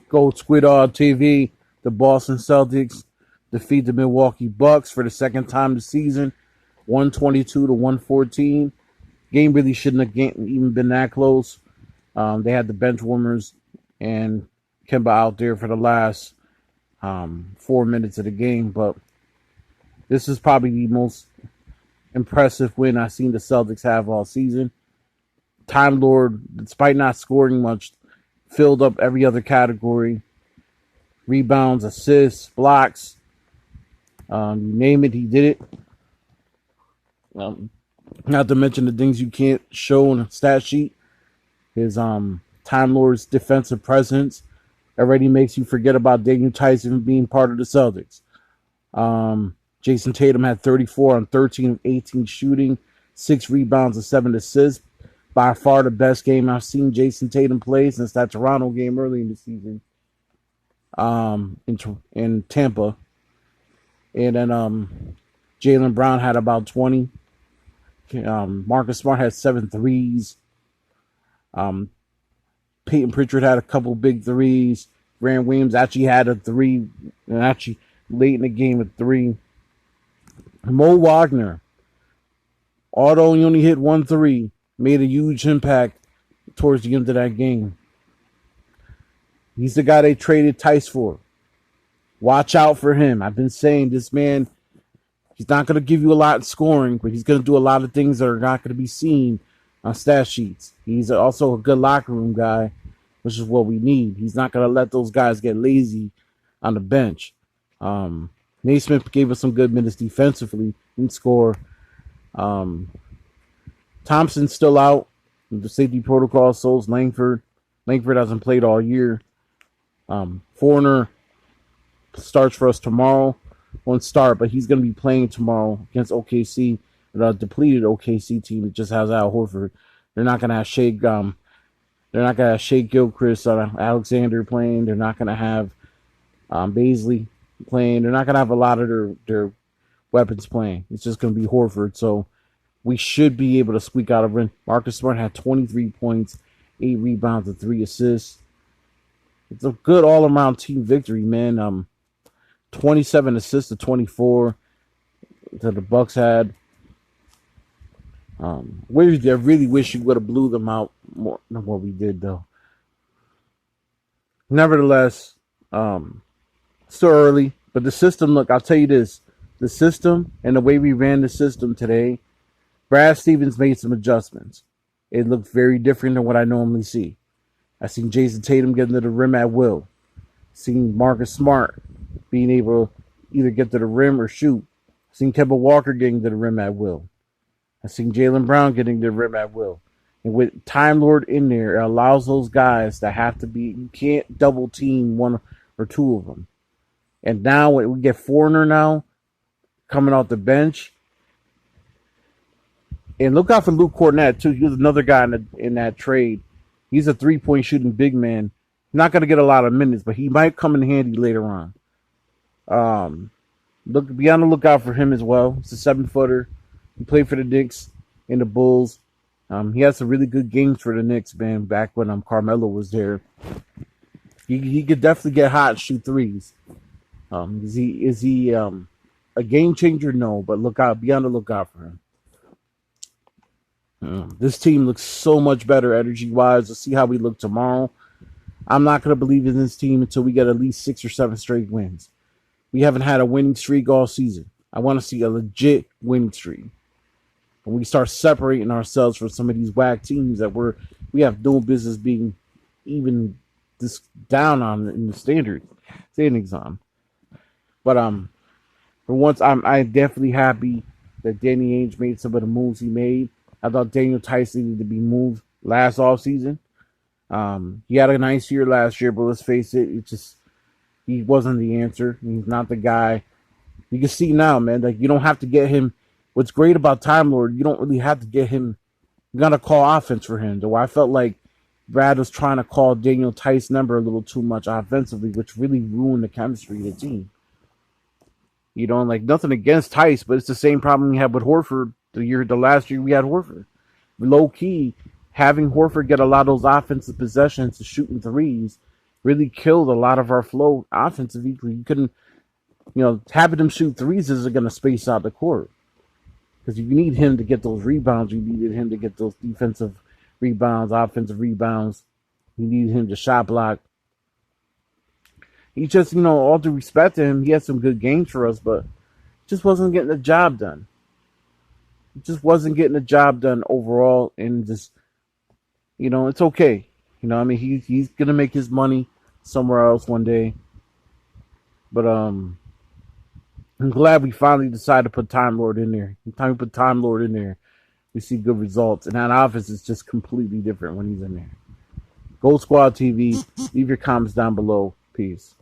Gold Squid TV. The Boston Celtics defeat the Milwaukee Bucks for the second time this season, 122 to 114. Game really shouldn't have even been that close. They had the bench warmers and Kemba out there for the last 4 minutes of the game, but this is probably the most impressive win I've seen the Celtics have all season. Timelord, despite not scoring much, filled up every other category. Rebounds, assists, blocks, you name it, he did it. Not to mention the things you can't show on a stat sheet. His Time Lord's defensive presence already makes you forget about Daniel Tyson being part of the Celtics. Jason Tatum had 34 on 13 of 18 shooting, 6 rebounds and 7 assists. By far the best game I've seen Jason Tatum play since that Toronto game early in the season in Tampa. And then Jaylen Brown had about 20. Marcus Smart had 7 threes. Peyton Pritchard had a couple big threes. Grant Williams actually had a 3, and actually late in the game a 3. Mo Wagner, although he only hit 1 3, made a huge impact towards the end of that game. He's the guy they traded Tice for. Watch out for him. I've been saying this man, he's not going to give you a lot in scoring, but he's going to do a lot of things that are not going to be seen on stat sheets. He's also a good locker room guy, which is what we need. He's not going to let those guys get lazy on the bench. Naismith gave us some good minutes defensively. Didn't score. Thompson's still out. The safety protocol, so's Langford. Langford hasn't played all year. Foreigner starts for us tomorrow. Won't start, but he's going to be playing tomorrow against OKC. The depleted OKC team that just has Al Horford. They're not going to have Shea. They're not going to have Shea Gilchrist, Alexander playing. They're not going to have Baisley playing. They're not going to have a lot of their weapons playing. It's just going to be Horford. So we should be able to squeak out a win. Marcus Smart had 23 points, 8 rebounds, and 3 assists. It's a good all-around team victory, man. 27 assists to 24 that the Bucks had. I really wish you would have blew them out more than what we did, though. Nevertheless, still early, but the system, look, I'll tell you this. The system and the way we ran the system today, Brad Stevens made some adjustments. It looked very different than what I normally see. I seen Jason Tatum getting to the rim at will. Seen Marcus Smart being able to either get to the rim or shoot. Seen Kemba Walker getting to the rim at will. I seen Jaylen Brown getting to the rim at will. And with Time Lord in there, it allows those guys to have to be, you can't double team 1 or 2 of them. And now we get Foreigner now coming off the bench. And look out for Luke Cornett, too. He was another guy in that trade. He's a 3-point shooting big man. Not going to get a lot of minutes, but he might come in handy later on. Be on the lookout for him as well. He's a 7-footer. He played for the Knicks and the Bulls. He had some really good games for the Knicks, man, back when Carmelo was there. He could definitely get hot and shoot threes. Is he a game changer? No, but be on the lookout for him. This team looks so much better energy-wise. Let's see how we look tomorrow. I'm not going to believe in this team until we get at least 6 or 7 straight wins. We haven't had a winning streak all season. I want to see a legit winning streak. When we start separating ourselves from some of these whack teams that we have no business being even this down on in the standings on. But for once, I'm definitely happy that Danny Ainge made some of the moves he made. I thought Daniel Tyson needed to be moved last offseason. He had a nice year last year, but let's face it, he wasn't the answer. He's not the guy. You can see now, man, like you don't have to get him. What's great about Time Lord, you don't really have to get him. You got to call offense for him. Though I felt like Brad was trying to call Daniel Tice's number a little too much offensively, which really ruined the chemistry of the team. You know, like nothing against Tice, but it's the same problem we had with Horford the last year we had Horford. Low key, having Horford get a lot of those offensive possessions to shooting threes really killed a lot of our flow offensively. You couldn't, having him shoot threes isn't going to space out the court because you need him to get those rebounds. You needed him to get those defensive rebounds, offensive rebounds. You need him to shot block. He just, all due respect to him, he had some good games for us, but just wasn't getting the job done. He just wasn't getting the job done overall, and just, it's okay. He's gonna make his money somewhere else one day. But I'm glad we finally decided to put Timelord in there. Every time we put Timelord in there, we see good results, and that offense is just completely different when he's in there. Gold Squad TV. Leave your comments down below. Peace.